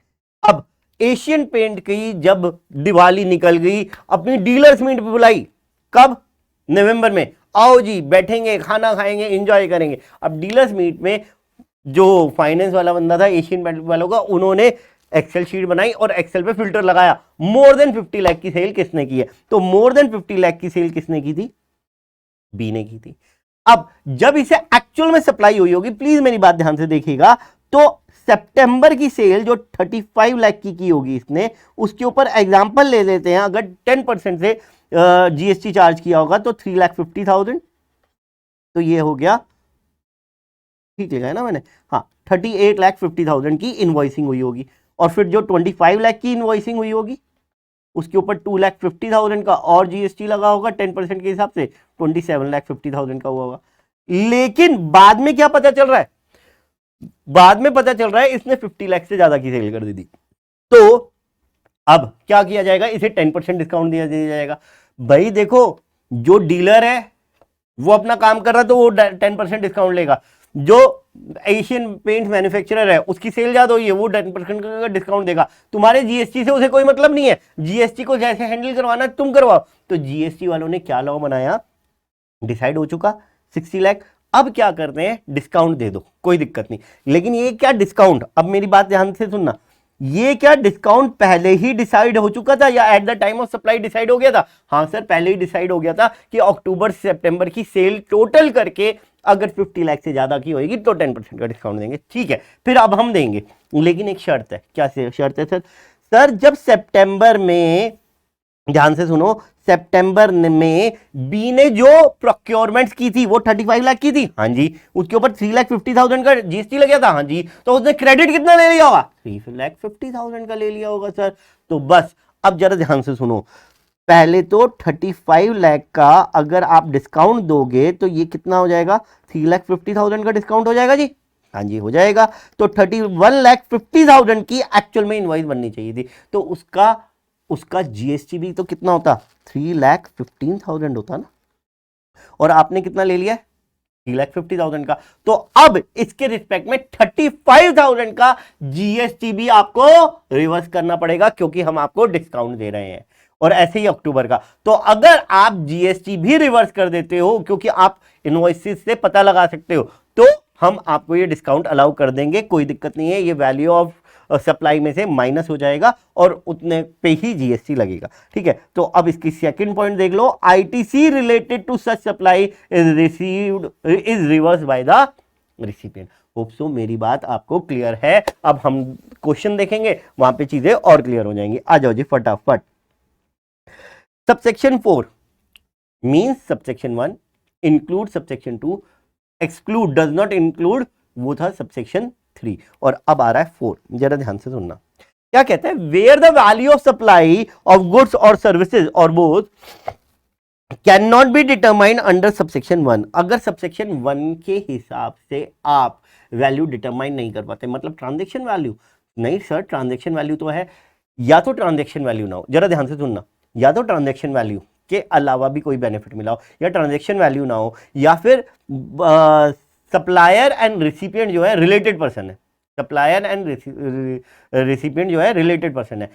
Speaker 1: अब एशियन पेंट की जब दिवाली निकल गई, अपनी डीलर्स मीट पे बुलाई, कब? नवंबर में। आओ जी बैठेंगे, खाना खाएंगे, एंजॉय करेंगे। अब डीलर्स मीट में जो फाइनेंस वाला बंदा था एशियन पेंट वालों का, उन्होंने एक्सेल शीट बनाई और एक्सेल पे फिल्टर लगाया, मोर देन 50 लाख की सेल किसने की है? तो मोर देन 50 लाख की सेल किसने की थी? बी ने की थी। अब जब इसे एक्चुअल में सप्लाई हुई होगी, प्लीज मेरी बात ध्यान से देखिएगा, तो सितंबर की सेल जो 35 लाख की होगी इसने, उसके ऊपर एग्जांपल ले लेते हैं, अगर 10% से जीएसटी चार्ज किया होगा तो 3,50,000, तो ये हो गया, ठीक है ना मैंने? हाँ, 38,50,000 की इनवॉइसिंग हुई होगी, और फिर जो 25 लाख की इनवॉइसिंग हुई होगी उसके ऊपर 2,50,000 का और जीएसटी लगा होगा 10% के हिसाब से, 27,50,000 का हुआ होगा। लेकिन बाद में क्या पता चल रहा है? बाद में पता चल रहा है इसने 50 लाख से ज्यादा की सेल कर दी थी। तो अब क्या किया जाएगा? इसे 10% डिस्काउंट दिया जाएगा। भाई देखो, जो डीलर है वो अपना काम कर रहा है तो वो 10% डिस्काउंट लेगा। जो एशियन पेंट मैन्युफैक्चरर है उसकी सेल ज्यादा हुई है, वो 10% का डिस्काउंट देगा। तुम्हारे जीएसटी से उसे कोई मतलब नहीं है, जीएसटी को जैसे हैंडल करवाना तुम करवाओ। तो जीएसटी वालों ने क्या लॉ बनाया? डिसाइड हो चुका 60 लाख। अब क्या करते हैं? डिस्काउंट दे दो, कोई दिक्कत नहीं। लेकिन ये क्या डिस्काउंट? अब मेरी बात ध्यान से सुनना, ये क्या डिस्काउंट पहले ही डिसाइड हो चुका था या eight the time of supply decide हो गया था? हाँ सर, पहले ही डिसाइड हो गया था कि अक्टूबर से सितंबर की सेल टोटल करके अगर 50 लाख से ज्यादा की होगी तो 10% का डिस्काउंट देंगे। ठीक है, फिर अब हम देंगे, लेकिन एक शर्त है। क्या शर्त है सर? सर जब सितंबर में, ध्यान से सुनो, सितंबर में बी ने जो प्रोक्योरमेंट की थी वो 35 लाख की थी, हाँ जी, उसके ऊपर 3,50,000 का जीएसटी लग गया था, हाँ जी, तो उसने क्रेडिट कितना ले लिया होगा? 3,50,000 का ले लिया होगा सर। तो बस अब जरा ध्यान से सुनो, पहले तो 35 लाख का अगर आप डिस्काउंट दोगे तो ये कितना हो जाएगा? 3,50,000 का डिस्काउंट हो जाएगा जी, हाँ जी हो जाएगा। तो 31,50,000 की एक्चुअल में इनवॉइस बननी चाहिए थी, तो उसका जीएसटी भी तो कितना होता? 3,15,000 होता ना, और आपने कितना ले लिया? 3,50,000 का। तो अब इसके रिस्पेक्ट में 35,000 का जीएसटी भी आपको रिवर्स करना पड़ेगा, क्योंकि हम आपको डिस्काउंट दे रहे हैं। और ऐसे ही अक्टूबर का, तो अगर आप जीएसटी भी रिवर्स कर देते हो, क्योंकि आप इनवॉइसेस से पता लगा सकते हो, तो हम आपको ये डिस्काउंट अलाउ कर देंगे, कोई दिक्कत नहीं है। ये वैल्यू ऑफ सप्लाई में से माइनस हो जाएगा और उतने पे ही जीएसटी लगेगा। ठीक है, तो अब इसकी सेकंड पॉइंट देख लो, ITC related to such supply is reverse by the recipient. Hope so मेरी बात आपको क्लियर है। अब हम क्वेश्चन देखेंगे, वहां पे चीजें और क्लियर हो जाएंगी। आ जाओ जी फटाफट। Subsection 4 means subsection 1 include subsection 2, exclude does not include, वो था सबसेक्शन 3। और अब आ रहा है 4, जरा ध्यान से सुनना। क्या कहता है? Where the value of supply of goods और सर्विसेज और both can not be determined under subsection 1। अगर सबसेक्शन 1 के हिसाब से आप वैल्यू डिटरमाइन नहीं कर पाते, मतलब ट्रांजैक्शन वैल्यू नहीं सर, ट्रांजैक्शन वैल्यू तो है, या तो ट्रांजैक्शन वैल्यू ना हो, जरा ध्यान से सुनना, या तो ट्रांजैक्शन वैल्यू के अलावा भी कोई बेनिफिट मिला हो, या ट्रांजैक्शन वैल्यू ना हो, या फिर सप्लायर एंड रिसिपिएंट जो है रिलेटेड पर्सन है, सप्लायर एंड रिसिपिएंट जो है रिलेटेड पर्सन है,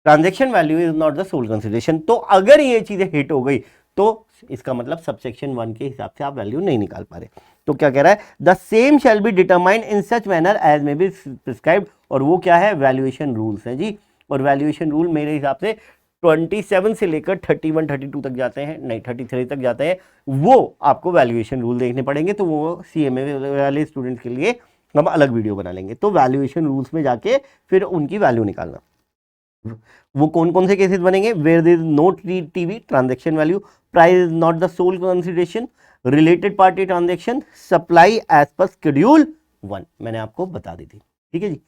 Speaker 1: transaction value is not the sole consideration. तो अगर ये चीजें हिट हो गई तो इसका मतलब सबसेक्शन 1 के हिसाब से आप वैल्यू नहीं निकाल पा रहे। तो क्या कह रहा है? The same shall be determined in such manner as may be prescribed, और वो क्या है? वैल्यूएशन रूल्स है जी। और वैल्यूएशन रूल मेरे हिसाब से 27 से लेकर 31 32 तक जाते हैं, नहीं 33 तक जाते हैं, वो आपको वैल्यूएशन रूल देखने पड़ेंगे। तो वो सीएमए वाले स्टूडेंट्स के लिए हम अलग वीडियो बना लेंगे। तो वैल्यूएशन रूल्स में जाके फिर उनकी वैल्यू निकालना। वो कौन कौन से केसेस बनेंगे? Where there is no TV transaction value, price is not the sole consideration, related party transaction, supply as per schedule 1, मैंने आपको बता दी थी। ठीक है जी,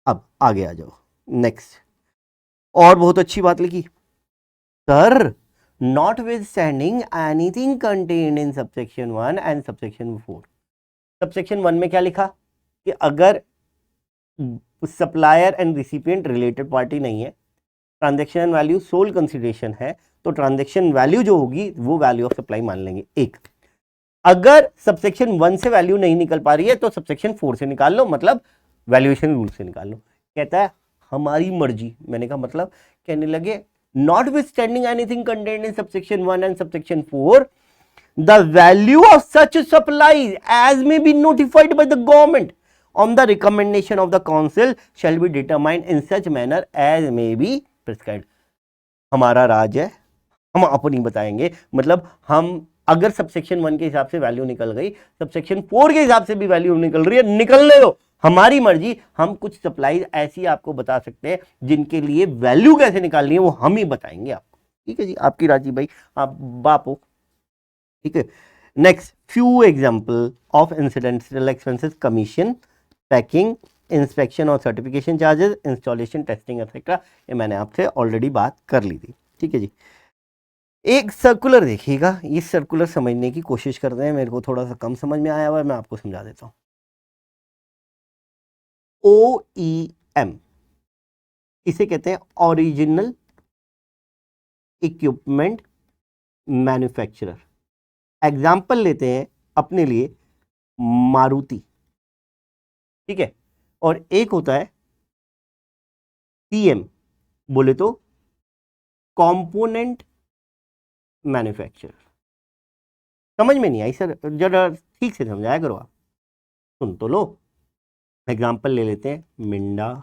Speaker 1: अब आगे आ जाओ। नेक्स्ट, और बहुत अच्छी बात लिखी sir, not with standing anything contained in subsection 1 and subsection 4। Subsection 1 में क्या लिखा कि अगर supplier and recipient related party नहीं है, ट्रांजैक्शन वैल्यू सोल कंसीडरेशन है, तो ट्रांजैक्शन वैल्यू जो होगी वो वैल्यू ऑफ सप्लाई मान लेंगे। एक, अगर सबसेक्शन 1 से वैल्यू नहीं निकल पा रही है तो सबसेक्शन 4 से निकाल लो, मतलब वैल्यूएशन रूल से निकाल लो। कहता है हमारी मर्जी। मैंने कहा मतलब, कहने लगे notwithstanding anything contained in subsection 1 and subsection 4, the value of such supply as may be notified by the government on the recommendation of the council shall be determined in such manner as may be prescribed। हमारा राज है, हम अपनी बताएंगे। मतलब हम अगर subsection 1 के हिसाब से वैल्यू निकल गई, सबसेक्शन 4 के हिसाब से भी वैल्यू निकल रही है, निकलने दो, हमारी मर्जी। हम कुछ सप्लाई ऐसी आपको बता सकते हैं जिनके लिए वैल्यू कैसे निकालनी है वो हम ही बताएंगे आपको। ठीक है जी, आपकी राजी भाई, आप बाप हो। ठीक है, next, few example of incidental expenses, commission, packing, inspection और certification charges, installation, testing etcetera, ये मैंने आपसे ऑलरेडी बात कर ली थी। ठीक है जी, एक सर्कुलर देखिएगा, ये सर्कुलर समझने की कोशिश करते हैं, मेरे को थोड़ा सा कम समझ में आया हुआ है, मैं आपको समझा देता हूँ। OEM इसे कहते हैं ओरिजिनल इक्विपमेंट मैन्युफैक्चरर। एग्जाम्पल लेते हैं अपने लिए मारुति, ठीक है, और एक होता है CM, बोले तो कंपोनेंट मैन्युफैक्चरर। समझ में नहीं आई सर, जरा ठीक से समझाया करो आप, सुन तो लो। एग्जाम्पल ले लेते हैं मिंडा,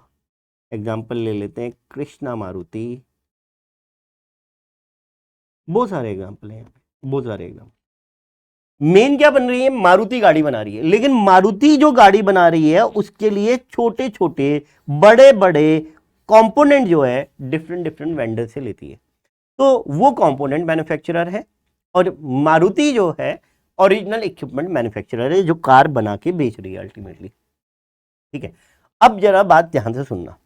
Speaker 1: एग्जाम्पल ले लेते हैं कृष्णा मारुति, बहुत सारे एग्जाम्पल हैं, बहुत सारे एग्जाम्पल। मेन क्या बन रही है? मारुति गाड़ी बना रही है, लेकिन मारुति जो गाड़ी बना रही है उसके लिए छोटे छोटे बड़े बड़े कंपोनेंट जो है डिफरेंट डिफरेंट वेंडर से लेती है, तो वो कंपोनेंट मैन्युफैक्चरर है। और मारुति जो है ओरिजिनल इक्विपमेंट मैन्युफैक्चरर है, जो कार बना के बेच रही है अल्टीमेटली। ठीक है, अब जरा बात ध्यान से सुनना।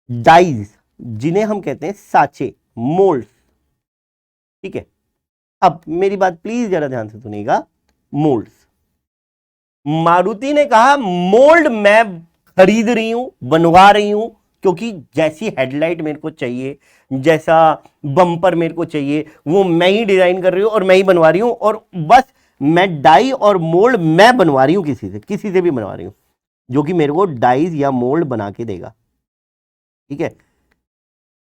Speaker 1: डाइज, जिन्हें हम कहते हैं साचे, मोल्ड्स, ठीक है, अब मेरी बात प्लीज जरा ध्यान से सुनिएगा। मोल्ड्स, मारुति ने कहा मोल्ड मैं खरीद रही हूं, बनवा रही हूं, क्योंकि जैसी हेडलाइट मेरे को चाहिए, जैसा बम्पर मेरे को चाहिए, वो मैं ही डिजाइन कर रही हूं और मैं ही बनवा रही हूं, और बस मैं डाई और मोल्ड मैं बनवा रही हूं, किसी से भी बनवा रही हूं, जो कि मेरे को डाइज या मोल्ड बना के देगा। ठीक है,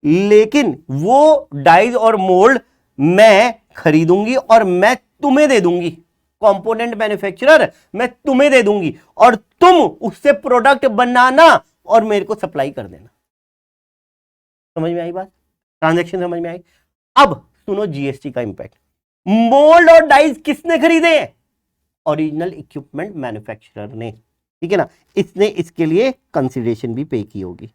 Speaker 1: लेकिन वो डाइज और मोल्ड मैं खरीदूंगी और मैं तुम्हें दे दूंगी, कंपोनेंट मैन्युफैक्चरर, मैं तुम्हें दे दूंगी और तुम उससे प्रोडक्ट बनाना और मेरे को सप्लाई कर देना। समझ में आई बात? ट्रांजैक्शन समझ में आई? अब सुनो जीएसटी का इंपैक्ट। मोल्ड और डाइज किसने खरीदे? ओरिजिनल इक्विपमेंट मैन्युफैक्चरर ने। ठीक है ना, इसने इसके लिए कंसीडरेशन भी पे की होगी,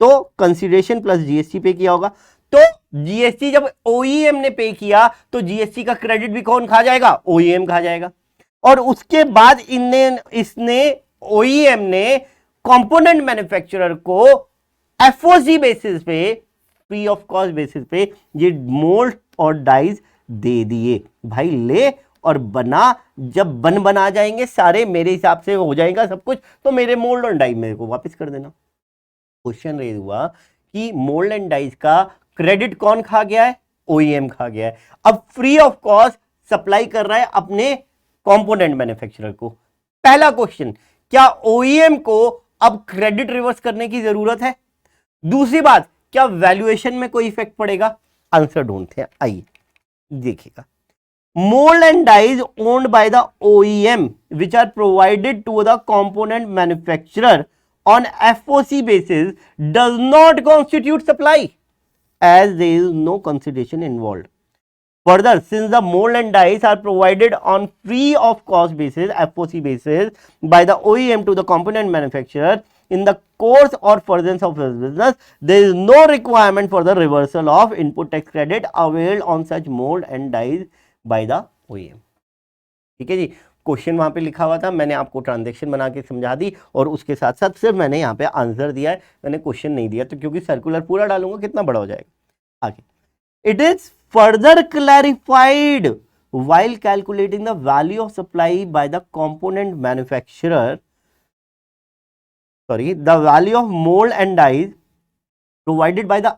Speaker 1: तो कंसीडरेशन प्लस जीएसटी पे किया होगा। तो जीएसटी जब ओईएम ने पे किया तो जीएसटी का क्रेडिट भी कौन खा जाएगा? ओईएम खा जाएगा। और उसके बाद इसने ओईएम ने कंपोनेंट मैन्युफैक्चरर को एफओसी बेसिस पे, फ्री ऑफ कॉस्ट बेसिस पे ये मोल्ड और डाइज दे दिए, भाई ले और बना। जब बना जाएंगे सारे, मेरे हिसाब से हो जाएगा सब कुछ, तो मेरे मोल्ड और डाइज मेरे को वापस कर देना। क्वेश्चन रेज हुआ कि मोल्ड एंड डाइज का क्रेडिट कौन खा गया है? ओईएम खा गया है। अब फ्री ऑफ कॉस्ट सप्लाई कर रहा है अपने कंपोनेंट मैन्युफैक्चरर को। पहला क्वेश्चन, क्या ओईएम को अब क्रेडिट रिवर्स करने की जरूरत है? दूसरी बात, क्या वैल्यूएशन में कोई इफेक्ट पड़ेगा? आंसर ढूंढते हैं, आइए देखिएगा। Mould and dies owned by the OEM which are provided to the component manufacturer on FOC basis does not constitute supply। as there is no consideration involved. Further, since the mold and dies are provided on free of cost basis, FOC basis, by the OEM to the component manufacturer in the course or furtherance of his business, there is no requirement for the reversal of input tax credit availed on such mold and dies by the OEM. ठीक है जी, question वहां पे लिखा हुआ था, मैंने आपको transaction बना के समझा दी और उसके साथ साथ सिर्फ मैंने यहाँ पे आंसर दिया है, मैंने क्वेश्चन नहीं दिया, तो क्योंकि सर्कुलर पूरा डालूंगा कितना बड़ा हो जाएगा आगे. It is further clarified while calculating the value of supply by the component manufacturer, the value of mold and dies provided by the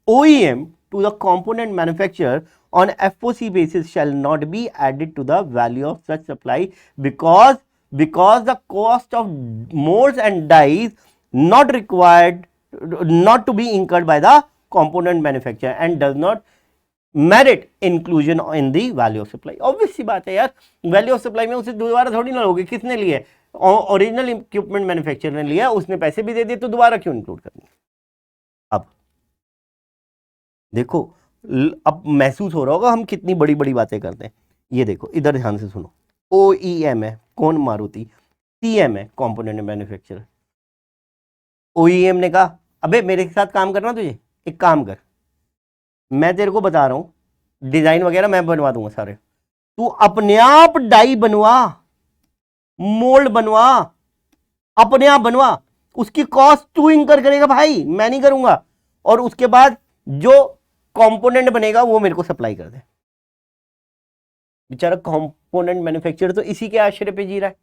Speaker 1: OEM to the component manufacturer on FOC basis shall not be added to the value of such supply because the cost of molds and dies not to be incurred by the component manufacturer and does not merit inclusion in the value of supply. Obvious सी बात है यार, value of supply में उसे दोबारा थोड़ी ना लोगे, किसने लिए, ओरिजिनल इक्विपमेंट मैन्युफैक्चरर ने लिया, उसने पैसे भी दे दिए, तो दोबारा क्यों इंक्लूड करनी है. अब देखो, अब महसूस हो रहा होगा हम कितनी बड़ी बड़ी बातें करते हैं. ये देखो इधर ध्यान से सुनो, OEM है कौन, मारुति, CM है कंपोनेंट मैन्युफैक्चरर. OEM ने कहा अबे मेरे साथ काम करना, तुझे एक काम कर, मैं तेरे को बता रहा हूं डिजाइन वगैरह मैं बनवा दूंगा सारे, तू अपने आप डाई बनवा, मोल्ड बनवा, अपने आप बनवा, उसकी कॉस्ट तू इंकर करेगा भाई, मैं नहीं करूंगा, और उसके बाद जो कंपोनेंट बनेगा वो मेरे को सप्लाई कर दे. बेचारा कंपोनेंट मैन्युफैक्चरर तो इसी के आश्रय पे जी रहा है,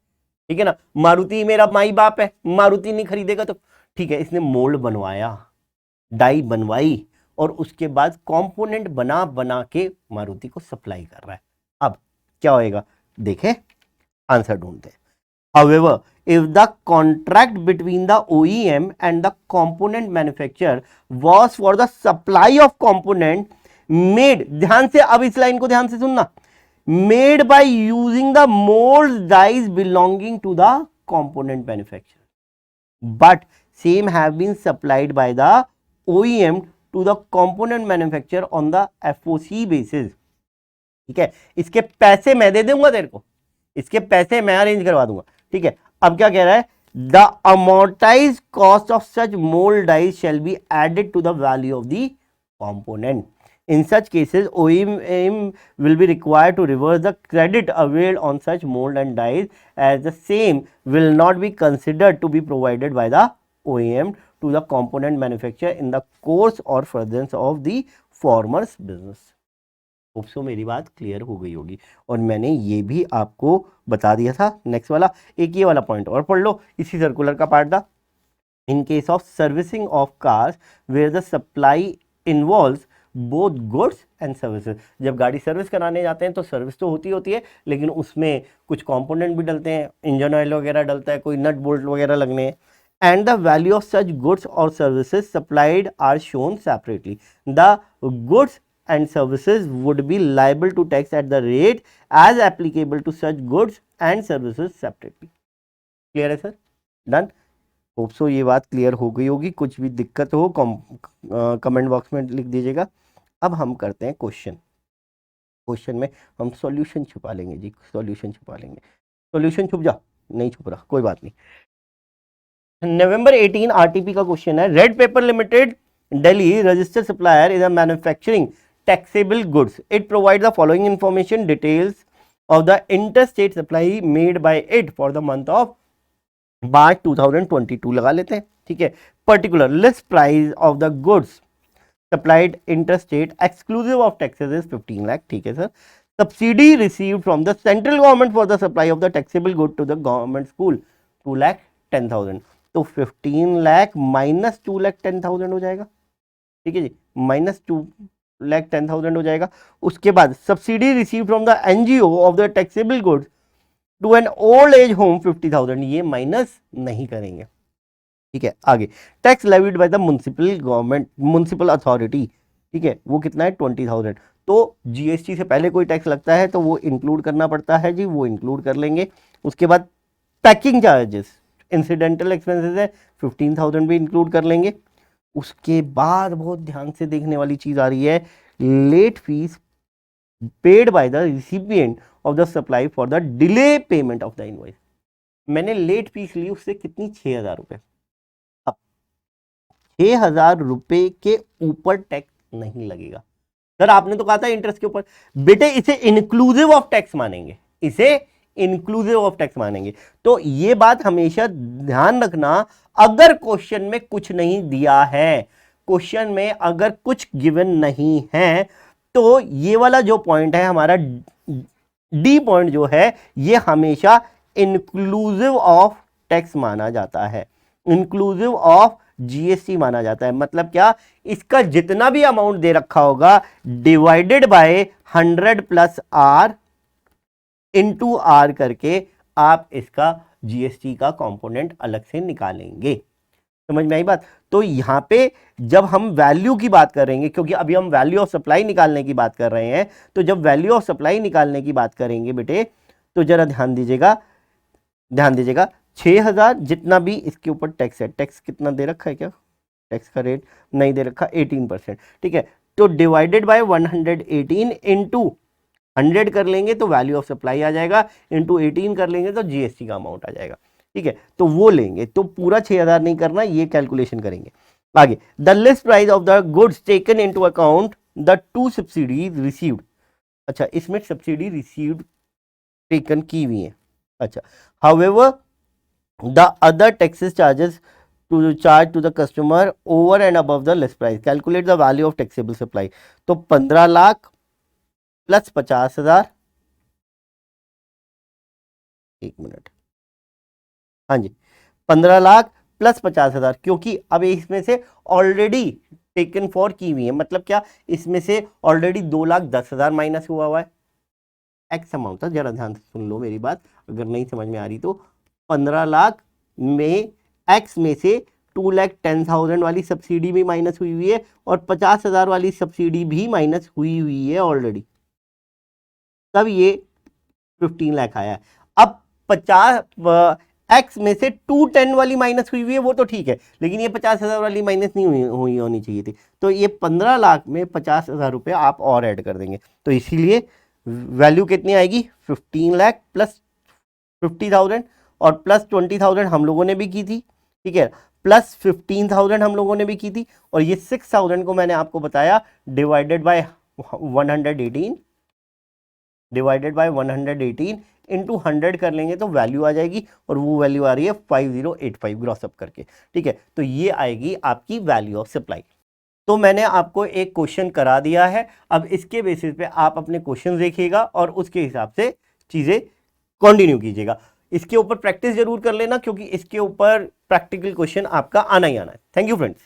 Speaker 1: ठीक है ना. मारुति मेरा माई बाप है, मारुति नहीं खरीदेगा तो ठीक है, इसने मोल्ड बनवाया, डाई बनवाई, और उसके बाद कंपोनेंट बना बना के मारुति को सप्लाई कर रहा है. अब क्या होएगा, देखें आंसर ढूंढते हैं. However, if the contract between the OEM and the component manufacturer was for the supply of component made, ध्यान से, अब इस लाइन को ध्यान से सुनना, made by using the molds dies belonging to the component manufacturer, but same have been supplied by the OEM to the component manufacturer on the FOC basis. ठीक है, इसके पैसे मैं दे दूंगा तेरे को, इसके पैसे मैं अरेंज करवा दूंगा, ठीक है. अब क्या कह रहा है, the amortise cost of such mould dies shall be added to the value of the component. In such cases, OEM will be required to reverse the credit availed on such mold and dies, as the same will not be considered to be provided by the OEM to the component manufacturer in the course or furtherance of the former's business. Hope so मेरी बात clear हो गई होगी, और मैंने ये भी आपको बता दिया था. नेक्स्ट वाला, एक ये वाला पॉइंट और पढ़ लो, इसी सर्कुलर का पार्ट था. In case of servicing of cars where the supply involves both goods and services. जब गाड़ी सर्विस कराने जाते हैं तो सर्विस तो होती है, लेकिन उसमें कुछ कंपोनेंट भी डलते हैं, इंजन ऑयल वगैरह डलता है, कोई नट बोल्ट वगैरह लगने हैं. And the value of such goods और services supplied are shown separately. The goods and services would be liable to tax at the rate as applicable to such goods and services separately. Clear है sir? Done? Hope so ये बात clear हो गई होगी. कुछ भी दिक्कत हो कमेंट बॉक्स में लिख दीजिएगा. अब हम करते हैं क्वेश्चन. क्वेश्चन में हम सॉल्यूशन छुपा लेंगे जी, सॉल्यूशन छुपा लेंगे. सॉल्यूशन छुप जा, नहीं छुप रहा, कोई बात नहीं. नवंबर 18 आरटीपी का क्वेश्चन है. Red pepper limited Delhi registered supplier is a manufacturing taxable goods. It provides the following information: details of the interstate supply made by it for the month of March 2022 लगा लेते हैं, ठीक है. Particular list price of the goods supplied interstate exclusive of taxes is 15 lakh, ठीक है sir. Subsidy received from the central government for the supply of the taxable good to the government school 2,10,000. तो 15 lakh minus 2,10,000 हो जाएगा, ठीक है जी, minus 2,10,000 हो जाएगा. उसके बाद subsidy receive from the NGO of the taxable goods to an old age home 50,000, ये माइनस नहीं करेंगे, ठीक है. आगे tax levied by the municipal government, municipal authority, ठीक है, वो कितना है 20,000. तो जीएसटी से पहले कोई टैक्स लगता है तो वो इंक्लूड करना पड़ता है जी, वो इंक्लूड कर लेंगे. उसके बाद पैकिंग चार्जेस, इंसिडेंटल एक्सपेंसेस है 15,000 भी इंक्लूड कर लेंगे. उसके बाद बहुत ध्यान से देखने वाली चीज आ रही है, late fee paid by the recipient of the supply for the delay payment of the invoice. मैंने लेट फीस ली उससे कितनी, 6,000 रुपए। अब 6,000 रुपए के ऊपर टैक्स नहीं लगेगा। सर आपने तो कहा था इंटरेस्ट के ऊपर, बेटे इसे इंक्लूसिव ऑफ टैक्स मानेंगे, इसे इंक्लूसिव ऑफ टैक्स मानेंगे। तो ये बात हमेशा ध्यान रखना, अगर क्वेश्चन में कुछ नहीं दिया है, क्वेश्चन में अगर कुछ गिवन नहीं है, तो ये वाला जो पॉइंट है हमारा डी पॉइंट जो है, ये हमेशा इंक्लूसिव ऑफ टैक्स माना जाता है, इंक्लूसिव ऑफ जीएसटी माना जाता है। मतलब क्या, इसका जितना भी अमाउंट दे रखा होगा divided by 100 plus R into R करके आप इसका जीएसटी का कंपोनेंट अलग से निकालेंगे। समझ में आई बात? तो यहां पे जब हम वैल्यू की बात करेंगे, क्योंकि अभी हम वैल्यू ऑफ सप्लाई निकालने की बात कर रहे हैं, तो जब वैल्यू ऑफ सप्लाई निकालने की बात करेंगे बेटे, तो जरा ध्यान दीजिएगा, ध्यान दीजिएगा। 6,000 जितना भी इसके ऊपर टैक्स है, टैक्स कितना दे रखा है, क्या टैक्स का रेट नहीं दे रखा, 18%, ठीक है। तो डिवाइडेड बाय 118 इंटू 100 कर लेंगे तो वैल्यू ऑफ सप्लाई आ जाएगा, इंटू 18 कर लेंगे तो जीएसटी का अमाउंट आ जाएगा, ठीक है। तो वो लेंगे, तो पूरा 6,000 नहीं करना, ये कैलकुलेशन करेंगे। आगे, the list price of the goods taken into account the two subsidies received. अच्छा, इसमें सब्सिडी रिसीव्ड टेकन की हुई है। अच्छा, however the other taxes charges to charge to the customer over and above the list price, calculate the value of taxable supply. तो 15 lakh plus 50,000, एक minute, हाँ जी, 15 lakh plus 50,000, क्योंकि अब इसमें से ऑलरेडी टेकन फॉर की हुई है। मतलब क्या, इसमें से ऑलरेडी 2,10,000 माइनस हुआ है, एक्स अमाउंट था। जरा ध्यान से सुन लो मेरी बात, अगर नहीं समझ में आ रही तो। 15 लाख में एक्स में से 2,10,000 वाली सब्सिडी भी माइनस हुई हुई है, और 50,000 वाली सब्सिडी भी माइनस हुई हुई है ऑलरेडी, तब ये 15 लाख आया है। अब 50 एक्स में से 210 वाली माइनस हुई हुई है, वो तो ठीक है, लेकिन ये 50,000 वाली माइनस नहीं हुई होनी चाहिए थी। तो ये 15 लाख में 50,000 रुपये आप और ऐड कर देंगे, तो इसीलिए वैल्यू कितनी आएगी, 15 लाख प्लस 50,000, और प्लस 20,000 हम लोगों ने भी की थी, ठीक है, प्लस 15,000 हम लोगों ने भी की थी, और ये 6,000 को मैंने आपको बताया divided by 118, divided by 118 into 100 कर लेंगे तो वैल्यू आ जाएगी, और वो वैल्यू आ रही है 5085 ग्रॉस अप करके, ठीक है। तो ये आएगी आपकी वैल्यू ऑफ सप्लाई। तो मैंने आपको एक क्वेश्चन करा दिया है, अब इसके बेसिस पे आप अपने क्वेश्चन देखिएगा और उसके हिसाब से चीज़ें कंटिन्यू कीजिएगा। इसके ऊपर प्रैक्टिस जरूर कर लेना, क्योंकि इसके ऊपर प्रैक्टिकल क्वेश्चन आपका आना ही आना है। Thank you friends.